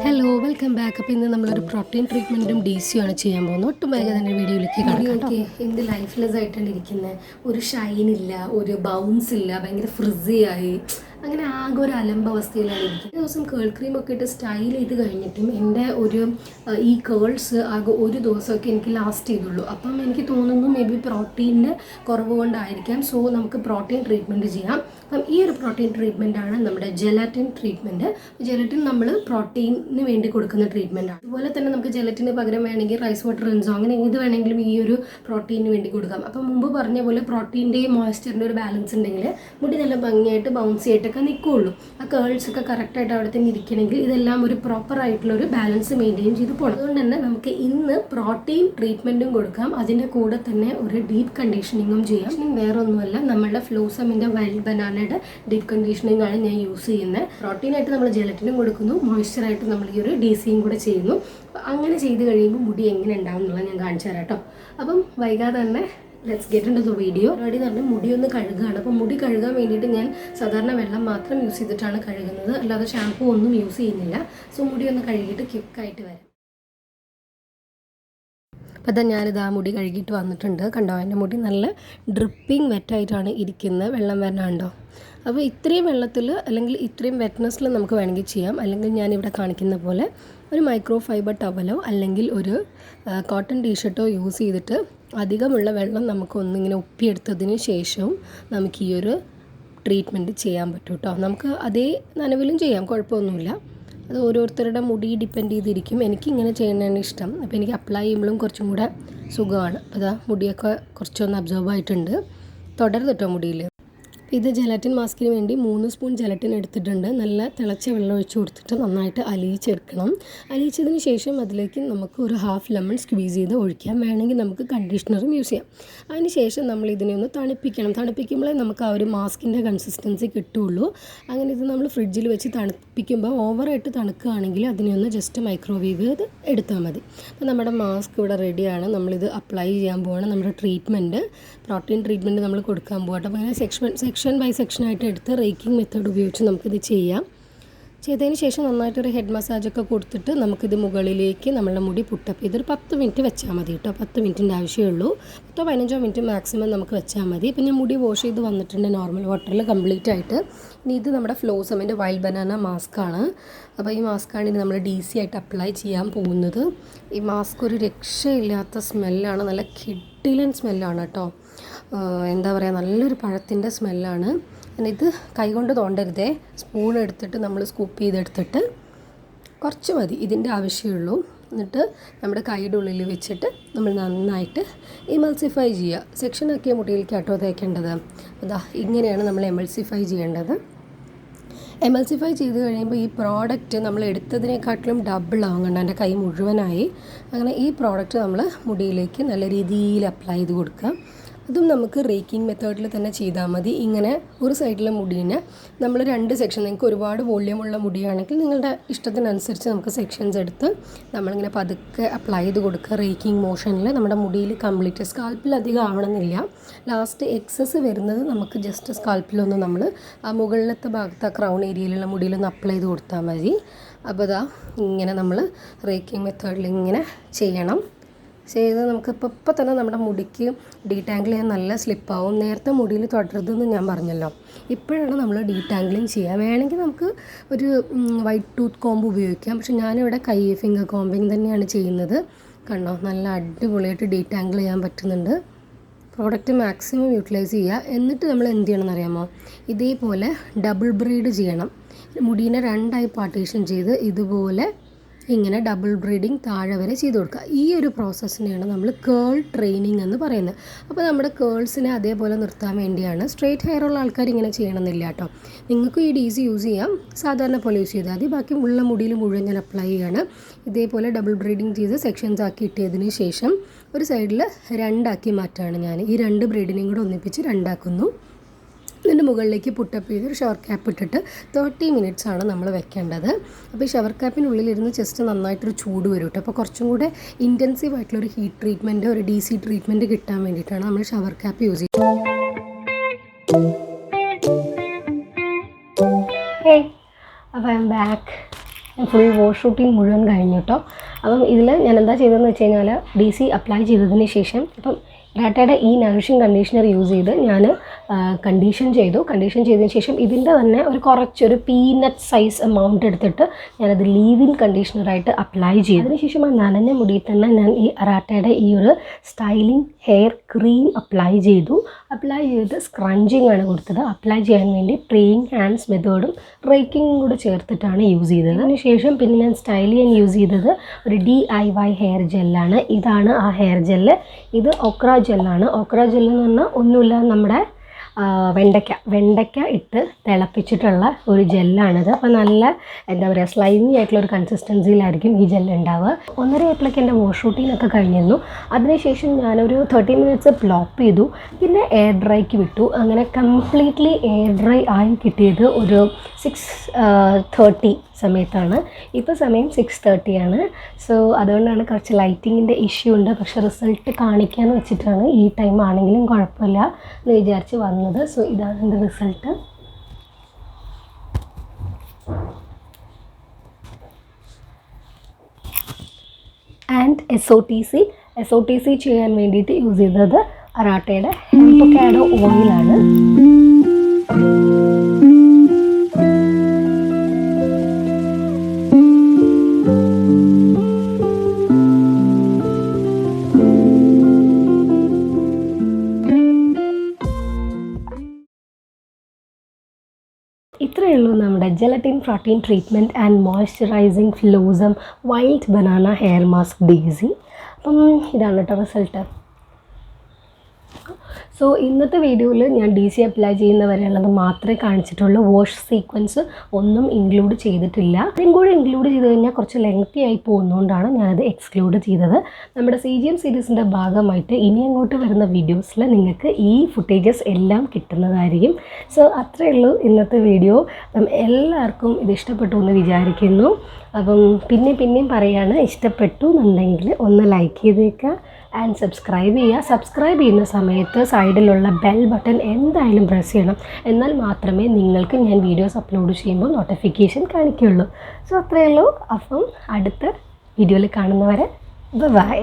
Hello welcome back. അപ്പോൾ ഇന്ന് നമ്മളൊരു പ്രോട്ടീൻ ട്രീറ്റ്മെൻറ്റും DC ആണ് ചെയ്യാൻ പോകുന്നത്. ഒട്ടും വേഗം തന്നെ വീഡിയോയിലേക്ക് കാണാം. എന്ത് ലൈഫ്ലെസ് ആയിട്ടാണ് ഇരിക്കുന്നത്, ഒരു ഷൈൻ ഇല്ല, ഒരു ബൗൺസ് ഇല്ല, ഭയങ്കര ഫ്രിസി ആയി, അങ്ങനെ ആകെ ഒരു അലമ്പവസ്ഥയിലാണ് ഇരിക്കുന്നത്. ദിവസം കേൾ ക്രീം ഒക്കെ ഇട്ട് സ്റ്റൈൽ ചെയ്ത് കഴിഞ്ഞിട്ടും എൻ്റെ ഈ കേൾസ് ആകെ ഒരു ദിവസമൊക്കെ എനിക്ക് ലാസ്റ്റ് ചെയ്തുള്ളൂ. അപ്പം എനിക്ക് തോന്നുന്നു മേ ബി പ്രോട്ടീൻ്റെ കുറവ് കൊണ്ടായിരിക്കാം. സോ നമുക്ക് പ്രോട്ടീൻ ട്രീറ്റ്മെൻറ്റ് ചെയ്യാം. അപ്പം ഈ ഒരു പ്രോട്ടീൻ ട്രീറ്റ്മെൻറ്റാണ് നമ്മുടെ ജെലാറ്റിൻ ട്രീറ്റ്മെൻറ്റ്. ജെലാറ്റിൻ നമ്മൾ പ്രോട്ടീനിന് വേണ്ടി കൊടുക്കുന്ന ട്രീറ്റ്മെൻറ്റാണ്. അതുപോലെ തന്നെ നമുക്ക് ജെലറ്റിന് പകരം വേണമെങ്കിൽ റൈസ് വാട്ടർ റിൻസോ അങ്ങനെ ഏത് വേണമെങ്കിലും ഈ ഒരു പ്രോട്ടീനിന് വേണ്ടി കൊടുക്കാം. അപ്പം മുമ്പ് പറഞ്ഞ പോലെ പ്രോട്ടീൻ്റെയും മോയ്സ്ചറിൻ്റെ ഒരു ബാലൻസ് ഉണ്ടെങ്കിൽ മുടി നല്ല ഭംഗിയായിട്ട് ബൗൺസി ആയിട്ടൊക്കെ നിൽക്കുകയുള്ളൂ. ആ കേൾസൊക്കെ കറക്റ്റായിട്ട് അവിടെ തന്നെ ഇരിക്കണമെങ്കിൽ ഇതെല്ലാം ഒരു പ്രോപ്പറായിട്ടുള്ള ഒരു ബാലൻസ് മെയിൻറ്റെയിൻ ചെയ്ത് പോകണം. അതുകൊണ്ട് തന്നെ നമുക്ക് ഇന്ന് പ്രോട്ടീൻ ട്രീറ്റ്മെൻറ്റും കൊടുക്കാം, അതിൻ്റെ കൂടെ തന്നെ ഒരു ഡീപ്പ് കണ്ടീഷനിങ്ങും ചെയ്യാം. വേറെ ഒന്നുമല്ല, നമ്മളുടെ ഫ്ലോസമിൻ്റെ വൈൽഡ് ബനാനയുടെ ഡീപ്പ് കണ്ടീഷനിങ് ആണ് ഞാൻ യൂസ് ചെയ്യുന്നത്. പ്രോട്ടീനായിട്ട് നമ്മൾ ജെലറ്റിനും കൊടുക്കുന്നു, മോയ്സ്ചറായിട്ട് നമ്മൾ ഈ ഒരു DCയും കൂടെ ചെയ്യുന്നു. അങ്ങനെ ചെയ്ത് കഴിയുമ്പോൾ മുടി എങ്ങനെ ഉണ്ടാവും എന്നുള്ളത് ഞാൻ കാണിച്ചു തരാം കേട്ടോ. അപ്പം വൈകാതെ തന്നെ let's get into the video. Already തന്നെ മുടി ഒന്ന് കഴുകുകയാണ്. അപ്പോൾ മുടി കഴുകാൻ വേണ്ടിയിട്ട് ഞാൻ സാധാരണ വെള്ളം മാത്രം യൂസ് ചെയ്തിട്ടാണ് കഴുകുന്നത്, അല്ലാതെ ഷാമ്പൂ ഒന്നും യൂസ് ചെയ്യുന്നില്ല. സോ മുടി ഒന്ന് കഴുകിയിട്ട് ക്വിക്കായിട്ട് വരാം. അപ്പോൾ അതാ ഞാനിത് ആ മുടി കഴുകിയിട്ട് വന്നിട്ടുണ്ട്. കണ്ടോ, എൻ്റെ മുടി നല്ല ഡ്രിപ്പിംഗ് വെറ്റായിട്ടാണ് ഇരിക്കുന്നത്, വെള്ളം വരണുണ്ടോ. അപ്പോൾ ഇത്രയും വെള്ളത്തിൽ അല്ലെങ്കിൽ ഇത്രയും വെറ്റ്നെസ്സിൽ നമുക്ക് വേണമെങ്കിൽ ചെയ്യാം. അല്ലെങ്കിൽ ഞാനിവിടെ കാണിക്കുന്ന പോലെ ഒരു മൈക്രോ ഫൈബർ ടവലോ അല്ലെങ്കിൽ ഒരു കോട്ടൺ ടീഷർട്ടോ യൂസ് ചെയ്തിട്ട് അധികമുള്ള വെള്ളം നമുക്ക് ഒന്നിങ്ങനെ ഒപ്പിയെടുത്തതിന് ശേഷവും നമുക്ക് ഈ ഒരു ട്രീറ്റ്മെൻറ്റ് ചെയ്യാൻ പറ്റും കേട്ടോ. നമുക്ക് അതേ നനവിലും ചെയ്യാം, കുഴപ്പമൊന്നുമില്ല. അത് ഓരോരുത്തരുടെ മുടി ഡിപ്പെൻഡ് ചെയ്തിരിക്കും. എനിക്കിങ്ങനെ ചെയ്യുന്നതാണ് ഇഷ്ടം. അപ്പോൾ എനിക്ക് അപ്ലൈ ചെയ്യുമ്പോഴും കുറച്ചും കൂടെ സുഖമാണ്. അതാ മുടിയൊക്കെ കുറച്ചൊന്ന് അബ്സോർബ് ആയിട്ടുണ്ട്. തുടരുത് കേട്ടോ മുടിയിൽ. ഇത് ജെലാറ്റിൻ മാസ്കിന് വേണ്ടി 3 സ്പൂൺ ജെലാറ്റിൻ എടുത്തിട്ടുണ്ട്. നല്ല തിളച്ച വെള്ളം ഒഴിച്ച് കൊടുത്തിട്ട് നന്നായിട്ട് അലിയിച്ചെടുക്കണം. അലിയിച്ചതിന് ശേഷം അതിലേക്ക് നമുക്ക് ഒരു ഹാഫ് ലെമൺ സ്ക്വീസ് ചെയ്ത് ഒഴിക്കാം. വേണമെങ്കിൽ നമുക്ക് കണ്ടീഷണറും യൂസ് ചെയ്യാം. അതിന് ശേഷം നമ്മൾ ഇതിനെ ഒന്ന് തണുപ്പിക്കണം. തണുപ്പിക്കുമ്പോഴേ നമുക്ക് ആ ഒരു മാസ്കിൻ്റെ കൺസിസ്റ്റൻസി കിട്ടുള്ളൂ. അങ്ങനെ ഇത് നമ്മൾ ഫ്രിഡ്ജിൽ വെച്ച് തണുപ്പിക്കുമ്പോൾ ഓവറായിട്ട് തണുക്കുകയാണെങ്കിൽ അതിനെ ഒന്ന് ജസ്റ്റ് മൈക്രോവേവ് ചെയ്ത് എടുത്താൽ മതി. അപ്പോൾ നമ്മുടെ മാസ്ക് ഇവിടെ റെഡിയാണ്. നമ്മളിത് അപ്ലൈ ചെയ്യാൻ പോവാണ്. നമ്മുടെ ട്രീറ്റ്മെൻറ്റ് പ്രോട്ടീൻ ട്രീറ്റ്മെൻറ്റ് നമ്മൾ കൊടുക്കാൻ പോകട്ടെ. അപ്പോൾ അങ്ങനെ സെക്ഷൻ ബൈ സെക്ഷനായിട്ട് എടുത്ത് റേക്കിംഗ് മെത്തേഡ് ഉപയോഗിച്ച് നമുക്കിത് ചെയ്യാം. ചെയ്തതിന് ശേഷം നന്നായിട്ടൊരു ഹെഡ് മസാജൊക്കെ കൊടുത്തിട്ട് നമുക്കിത് മുകളിലേക്ക് നമ്മളുടെ മുടി പുട്ടപ്പ് ചെയ്തൊരു 10 മിനിറ്റ് വെച്ചാൽ മതി കേട്ടോ. 10 മിനിറ്റിൻ്റെ ആവശ്യമുള്ളൂ. 10-15 മിനിറ്റ് മാക്സിമം നമുക്ക് വെച്ചാൽ മതി. പിന്നെ ഞാൻ മുടി വാഷ് ചെയ്ത് വന്നിട്ടുണ്ട് നോർമൽ വാട്ടറിൽ കംപ്ലീറ്റ് ആയിട്ട്. ഇനി ഇത് നമ്മുടെ ഫ്ലോസമിൻ്റെ വൈൽഡ് ബനാന മാസ്കാണ്. അപ്പോൾ ഈ മാസ്കാണ് ഇനി നമ്മൾ DC ആയിട്ട് അപ്ലൈ ചെയ്യാൻ പോകുന്നത്. ഈ മാസ്ക് ഒരു രക്ഷയില്ലാത്ത സ്മെല്ലാണ്, നല്ല കിഡിലൻ സ്മെല്ലാണ് കേട്ടോ. എന്താ പറയുക, നല്ലൊരു പഴത്തിൻ്റെ സ്മെല്ലാണ്. ഇത് കൈകൊണ്ട് തോണ്ടരുതേ, സ്പൂൺ എടുത്തിട്ട് നമ്മൾ സ്കൂപ്പ് ചെയ്തെടുത്തിട്ട് കുറച്ച് മതി, ഇതിൻ്റെ ആവശ്യമുള്ളൂ. എന്നിട്ട് നമ്മുടെ കൈയുടെ ഉള്ളിൽ വെച്ചിട്ട് നമ്മൾ നന്നായിട്ട് എമൾസിഫൈ ചെയ്യുക. സെക്ഷനാക്കിയ മുടിയിലേക്കാട്ടോ തേക്കേണ്ടത്. അതാ ഇങ്ങനെയാണ് നമ്മൾ എമൾസിഫൈ ചെയ്യേണ്ടത്. എമൾസിഫൈ ചെയ്ത് കഴിയുമ്പോൾ ഈ പ്രോഡക്റ്റ് നമ്മൾ എടുത്തതിനെക്കാട്ടിലും ഡബിൾ ആവും. എൻ്റെ കൈ മുഴുവനായി. അങ്ങനെ ഈ പ്രോഡക്റ്റ് നമ്മൾ മുടിയിലേക്ക് നല്ല രീതിയിൽ അപ്ലൈ ചെയ്ത് കൊടുക്കുക. അതും നമുക്ക് റേക്കിംഗ് മെത്തേഡിൽ തന്നെ ചെയ്താൽ മതി. ഇങ്ങനെ ഒരു സൈഡിലെ മുടീനെ നമ്മൾ 2 സെക്ഷൻ, നിങ്ങൾക്ക് ഒരുപാട് വോള്യൂമുള്ള മുടിയാണെങ്കിൽ നിങ്ങളുടെ ഇഷ്ടത്തിനനുസരിച്ച് നമുക്ക് സെക്ഷൻസ് എടുത്ത് നമ്മളിങ്ങനെ പതുക്കെ അപ്ലൈ ചെയ്ത് കൊടുക്കുക. റേക്കിംഗ് മോഷനിൽ നമ്മുടെ മുടിയിൽ കംപ്ലീറ്റ്, സ്കാൽപ്പിൽ അധികം ആവണമെന്നില്ല. ലാസ്റ്റ് എക്സസ് വരുന്നത് നമുക്ക് ജസ്റ്റ് സ്കാൽപ്പിലൊന്ന് നമ്മൾ ആ മുകളിലത്തെ ഭാഗത്ത് ആ ക്രൗൺ ഏരിയയിലുള്ള മുടിയിലൊന്ന് അപ്ലൈ ചെയ്ത് കൊടുത്താൽ മതി. അപ്പോൾ ഇതാ ഇങ്ങനെ നമ്മൾ റേക്കിംഗ് മെത്തേഡിൽ ഇങ്ങനെ ചെയ്യണം. ചെയ്ത് നമുക്ക് ഇപ്പം തന്നെ നമ്മുടെ മുടിക്ക് ഡീടാങ്കിൾ ചെയ്യാൻ നല്ല സ്ലിപ്പാവും. നേരത്തെ മുടിയിൽ തുടരുതെന്ന് ഞാൻ പറഞ്ഞല്ലോ. ഇപ്പോഴാണ് നമ്മൾ ഡീടാങ്കിളിങ് ചെയ്യുക. വേണമെങ്കിൽ നമുക്ക് ഒരു വൈറ്റ് ടൂത്ത് കോംബ് ഉപയോഗിക്കാം. പക്ഷെ ഞാനിവിടെ ഫിംഗർ കോമ്പിങ് തന്നെയാണ് ചെയ്യുന്നത്. കണ്ടോ, നല്ല അടിപൊളിയായിട്ട് ഡീടാങ്കിൾ ചെയ്യാൻ പറ്റുന്നുണ്ട്. പ്രോഡക്റ്റ് മാക്സിമം യൂട്ടിലൈസ് ചെയ്യുക. എന്നിട്ട് നമ്മൾ എന്ത് ചെയ്യണമെന്ന് അറിയാമോ, ഇതേപോലെ ഡബിൾ ബ്രെയ്ഡ് ചെയ്യണം. മുടീനെ 2ആയി പാർട്ടീഷൻ ചെയ്ത് ഇതുപോലെ ഇങ്ങനെ ഡബിൾ ബ്രീഡിങ് താഴെ വരെ ചെയ്ത് കൊടുക്കുക. ഈ ഒരു പ്രോസസ്സിനെയാണ് നമ്മൾ കേൾ ട്രെയിനിങ് എന്ന് പറയുന്നത്. അപ്പോൾ നമ്മുടെ കേൾസിനെ അതേപോലെ നിർത്താൻ വേണ്ടിയാണ്. സ്ട്രെയിറ്റ് ഹെയർ ഉള്ള ആൾക്കാർ ഇങ്ങനെ ചെയ്യണമെന്നില്ല കേട്ടോ. നിങ്ങൾക്ക് ഈ DC യൂസ് ചെയ്യാം, സാധാരണ പോലെ യൂസ് ചെയ്താൽ മതി. ബാക്കി ഉള്ള മുടിയിൽ മുഴുവൻ ഞാൻ അപ്ലൈ ചെയ്യുകയാണ്. ഇതേപോലെ ഡബിൾ ബ്രീഡിങ് ചെയ്ത് സെക്ഷൻസ് ആക്കി ഇട്ടതിന് ശേഷം ഒരു സൈഡിൽ 2 മാറ്റാണ് ഞാൻ. ഈ 2 ബ്രീഡിനെയും കൂടെ ഒന്നിപ്പിച്ച് 2 ഇതിൻ്റെ മുകളിലേക്ക് പുട്ടപ്പ് ചെയ്ത് ഒരു ഷവർ ക്യാപ്പ് ഇട്ടിട്ട് 30 മിനിറ്റ്സ് ആണ് നമ്മൾ വെക്കേണ്ടത്. അപ്പോൾ ഈ ഷവർ ക്യാപ്പിനുള്ളിലിരുന്ന് ജസ്റ്റ് നന്നായിട്ടൊരു ചൂട് വരും കേട്ടോ. അപ്പോൾ കുറച്ചും കൂടെ ഇൻറ്റൻസീവ് ആയിട്ടുള്ളൊരു ഹീറ്റ് ട്രീറ്റ്മെൻറ്റ്, ഒരു DC ട്രീറ്റ്മെൻറ്റ് കിട്ടാൻ വേണ്ടിയിട്ടാണ് നമ്മൾ ഷവർ ക്യാപ്പ് യൂസ് ചെയ്യുന്നത്. അപ്പോൾ I am back. Full wash routine മുഴുവൻ കഴിഞ്ഞു കേട്ടോ. അപ്പം ഇതിൽ ഞാൻ എന്താ ചെയ്തതെന്ന് വെച്ച് കഴിഞ്ഞാൽ DC അപ്ലൈ ചെയ്തതിന് ശേഷം ഇപ്പം റാറ്റയുടെ ഈ നറിഷിംഗ് കണ്ടീഷണർ യൂസ് ചെയ്ത് ഞാൻ കണ്ടീഷൻ ചെയ്തതിന് ശേഷം ഇതിൻ്റെ തന്നെ കുറച്ചൊരു പീനട്ട് സൈസ് എമൗണ്ട് എടുത്തിട്ട് ഞാനത് ലീവ് ഇൻ കണ്ടീഷണറായിട്ട് അപ്ലൈ ചെയ്തു. അതിനുശേഷം ആ നനഞ്ഞ മുടിയിൽ തന്നെ ഞാൻ ഈ അറാട്ടയുടെ ഈ ഒരു സ്റ്റൈലിംഗ് ഹെയർ ക്രീം അപ്ലൈ ചെയ്ത് സ്ക്രഞ്ചിങ് ആണ് കൊടുത്തത്. അപ്ലൈ ചെയ്യാൻ വേണ്ടി പ്രേയിങ് ഹാൻഡ്സ് മെത്തേഡും റേക്കിങ്ങും കൂടെ ചേർത്തിട്ടാണ് യൂസ് ചെയ്തത്. അതിനുശേഷം പിന്നെ ഞാൻ സ്റ്റൈൽ ചെയ്യാൻ യൂസ് ചെയ്തത് ഒരു DIY ഹെയർ ജെല്ലാണ്. ഇതാണ് ആ ഹെയർ ജെല്ല്. ഇത് ഓക്ര ജെല്ലാണ്. ഓക്ര ജെല്ലെന്ന് പറഞ്ഞാൽ ഒന്നുമില്ല, നമ്മുടെ വെണ്ടയ്ക്ക ഇട്ട് തിളപ്പിച്ചിട്ടുള്ള ഒരു ജെല്ലാണിത്. അപ്പോൾ നല്ല എന്താ പറയുക സ്ലൈമി ആയിട്ടുള്ള ഒരു കൺസിസ്റ്റൻസിയിലായിരിക്കും ഈ ജെല്ല് ഉണ്ടാവുക. 1.5 ആയപ്പോഴേക്ക് എൻ്റെ വാഷ് റൂട്ടീനൊക്കെ കഴിഞ്ഞിരുന്നു. അതിനുശേഷം ഞാനൊരു 30 മിനിറ്റ്സ് പ്ലോപ്പ് ചെയ്തു, പിന്നെ എയർ ഡ്രൈക്ക് വിട്ടു. അങ്ങനെ കംപ്ലീറ്റ്ലി എയർ ഡ്രൈ ആയി കിട്ടിയത് ഒരു 6:30 സമയത്താണ്. ഇപ്പോൾ സമയം 6:30 ആണ്. സോ അതുകൊണ്ടാണ് കുറച്ച് ലൈറ്റിങ്ങിൻ്റെ ഇഷ്യൂ ഉണ്ട്. പക്ഷേ റിസൾട്ട് കാണിക്കാമെന്ന് വെച്ചിട്ടാണ് ഈ ടൈം ആണെങ്കിലും കുഴപ്പമില്ല എന്ന് വിചാരിച്ച് വന്നത്. സോ ഇതാണ് എൻ്റെ റിസൾട്ട്. ആൻഡ് SOTC ചെയ്യാൻ വേണ്ടിയിട്ട് യൂസ് ചെയ്തത് അറാട്ടയുടെ ഹെംപൊക്കാഡോ ഓയിലാണ്. ഇത്രയേ ഉള്ളൂ നമ്മുടെ gelatin protein treatment and moisturising ഫ്ലോസം wild banana hair mask Daisy. അപ്പം ഇതാണ് കേട്ടോ റിസൾട്ട്. സോ ഇന്നത്തെ വീഡിയോയിൽ ഞാൻ DC അപ്ലൈ ചെയ്യുന്ന വരെയുള്ളത് മാത്രമേ കാണിച്ചിട്ടുള്ളൂ. വാഷ് സീക്വൻസ് ഒന്നും ഇൻക്ലൂഡ് ചെയ്തിട്ടില്ല. അതും കൂടി ഇൻക്ലൂഡ് ചെയ്ത് കഴിഞ്ഞാൽ കുറച്ച് ലെങ്തി ആയി പോകുന്നതുകൊണ്ടാണ് ഞാനത് എക്സ്ക്ലൂഡ് ചെയ്തത്. നമ്മുടെ CGM സീരീസിൻ്റെ ഭാഗമായിട്ട് ഇനി അങ്ങോട്ട് വരുന്ന വീഡിയോസിൽ നിങ്ങൾക്ക് ഈ ഫുട്ടേജസ് എല്ലാം കിട്ടുന്നതായിരിക്കും. സോ അത്രയേ ഉള്ളൂ ഇന്നത്തെ വീഡിയോ. അപ്പം എല്ലാവർക്കും ഇത് ഇഷ്ടപ്പെട്ടു എന്ന് വിചാരിക്കുന്നു. അപ്പം പിന്നെയും പറയുകയാണ്, ഇഷ്ടപ്പെട്ടു എന്നുണ്ടെങ്കിൽ ഒന്ന് ലൈക്ക് ചെയ്തേക്കുക ആൻഡ് സബ്സ്ക്രൈബ് ചെയ്യുന്ന സമയത്ത് സൈഡിലുള്ള ബെൽ ബട്ടൺ എന്തായാലും പ്രസ് ചെയ്യണം. എന്നാൽ മാത്രമേ നിങ്ങൾക്ക് ഞാൻ വീഡിയോസ് അപ്ലോഡ് ചെയ്യുമ്പോൾ നോട്ടിഫിക്കേഷൻ കാണിക്കുകയുള്ളൂ. സോ അത്രയേ ഉള്ളൂ. അപ്പം അടുത്ത വീഡിയോയിൽ കാണുന്നവരെ ബൈ.